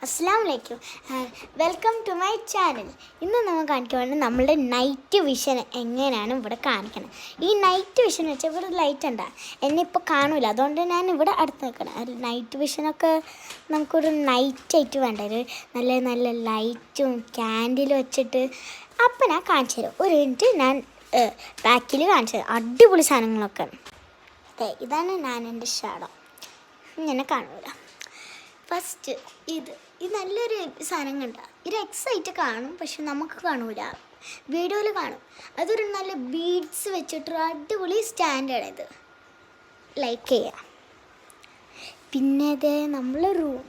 അസ്സലാമു അലൈക്കും. Welcome to my channel. ഇന്ന് നമ്മൾ കാണിക്കുകയാണ് നമ്മളുടെ നൈറ്റ് വിഷൻ എങ്ങനെയാണ് ഇവിടെ കാണിക്കണം. ഈ നൈറ്റ് വിഷൻ വെച്ചാൽ ഇവിടെ ലൈറ്റ് ഉണ്ടാകും, എന്നെ ഇപ്പോൾ കാണൂല, അതുകൊണ്ട് ഞാൻ ഇവിടെ അടുത്ത് നിൽക്കണം. നൈറ്റ് വിഷനൊക്കെ നമുക്കൊരു നൈറ്റായിട്ട് വേണ്ട, ഒരു നല്ല നല്ല ലൈറ്റും ക്യാൻഡിലും വെച്ചിട്ട്. അപ്പം ഞാൻ കാണിച്ചു തരാം, ഒരു മിനിറ്റ്. ഞാൻ ബാക്കിൽ കാണിച്ചു തരാം, അടിപൊളി സാധനങ്ങളൊക്കെ. ഇതാണ് ഞാൻ എൻ്റെ ഷാഡോ, ഇങ്ങനെ കാണൂല. ഫസ്റ്റ് ഇത് നല്ലൊരു സാധനം കണ്ട, ഇത് എക്സൈറ്റ് കാണും, പക്ഷെ നമുക്ക് കാണൂല, വീഡിയോയിൽ കാണും. അതൊരു നല്ല ബീഡ്സ് വെച്ചിട്ടൊരു അടിപൊളി സ്റ്റാൻഡാണ് ഇത്, ലൈക്ക് ചെയ്യാം. പിന്നെ ഇത് നമ്മൾ റൂം,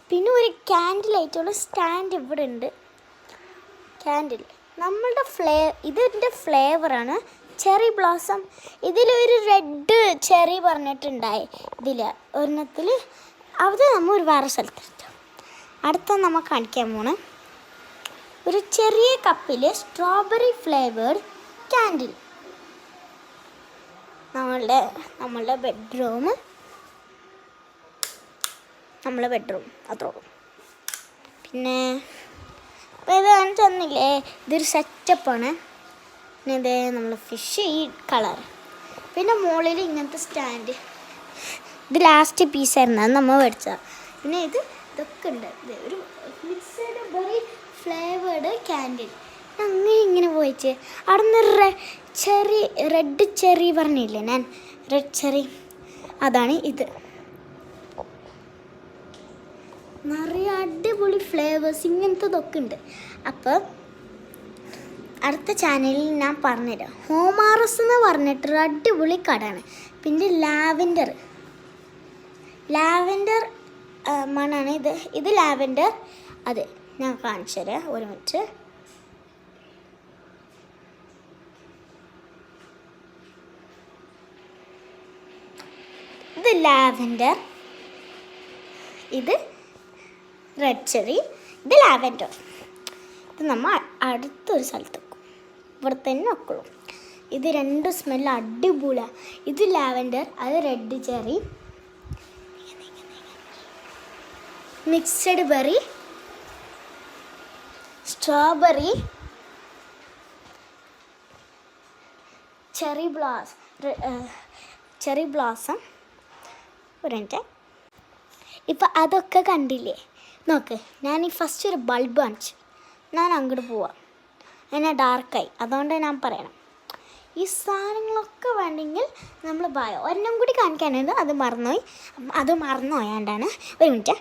പിന്നെ ഒരു ക്യാൻഡിലായിട്ടുള്ള സ്റ്റാൻഡ് ഇവിടെ ഉണ്ട്. ക്യാൻഡിൽ നമ്മളുടെ ഇതിൻ്റെ ഫ്ലേവറാണ് ചെറി ബ്ലോസം. ഇതിലൊരു റെഡ് ചെറി പറഞ്ഞിട്ടുണ്ടായി, ഇതിൽ ഒരെണ്ണത്തിൽ. അത് നമ്മൾ ഒരു വേറെ സ്ഥലത്തിട്ടു. അടുത്ത നമ്മൾ കാണിക്കാൻ പോണ് ഒരു ചെറിയ കപ്പിൽ സ്ട്രോബെറി ഫ്ലേവേർഡ് ക്യാൻഡിൽ. നമ്മളുടെ ബെഡ്റൂം അത്രേ ഉള്ളൂ. പിന്നെ ഇത് കാണിച്ചൊന്നില്ലേ, ഇതൊരു സെറ്റപ്പാണ്. പിന്നെ ഇത് നമ്മൾ ഫിഷ് ഈ കളർ, പിന്നെ മുകളിൽ ഇങ്ങനത്തെ സ്റ്റാൻഡ്. ഇത് ലാസ്റ്റ് പീസായിരുന്നു, അത് നമ്മൾ മേടിച്ചതാണ്. പിന്നെ ഇതൊക്കെ ഉണ്ട്. ഇത് ഒരു മിക്സഡ് ബെറി ഫ്ലേവേർഡ് ക്യാൻഡിൽ. അങ്ങനെ ഇങ്ങനെ പോയിച്ച് അവിടെ നിന്ന് റെഡ് ചെറി പറഞ്ഞില്ലേ ഞാൻ, റെഡ് ചെറി, അതാണ് ഇത്. നിറയെ അടിപൊളി ഫ്ലേവേഴ്സ് ഇങ്ങനത്തതൊക്കെ ഉണ്ട്. അപ്പോൾ അടുത്ത ചാനലിൽ ഞാൻ പറഞ്ഞുതരാം. ഹോമാറസ് എന്ന് പറഞ്ഞിട്ടൊരു അടിപൊളി കടയാണ്. പിന്നെ ലാവൻഡർ മണാണ് ഇത് ലാവൻഡർ. അത് ഞാൻ കാണിച്ചു തരാം, ഒരു മിനിറ്റ്. ഇത് ലാവൻഡർ, ഇത് റെഡ് ചെറി, ഇത് ലാവൻഡർ. ഇത് നമ്മൾ അടുത്തൊരു സ്ഥലത്ത് വെക്കും, ഇവിടെ തന്നെ വെക്കുള്ളൂ. ഇത് രണ്ട് സ്മെല്ല് അടിപൊളിയാണ്. ഇത് ലാവൻഡർ, അത് red cherry. Mixed berry, strawberry, cherry blossom. ഒരു മിനിറ്റ്. ഇപ്പം അതൊക്കെ കണ്ടില്ലേ, നോക്ക്. ഞാൻ ഈ ഫസ്റ്റ് ഒരു ബൾബ് കാണിച്ചു, ഞാൻ അങ്ങോട്ട് പോവാം. എന്നെ ഡാർക്കായി, അതുകൊണ്ട് ഞാൻ പറയണം. ഈ സാധനങ്ങളൊക്കെ വേണമെങ്കിൽ നമ്മൾ ഒരെണ്ണം കൂടി കാണിക്കാനുണ്ട്, അത് മറന്നുപോയാണ്ടാണ്. ഒരു മിനിറ്റ്.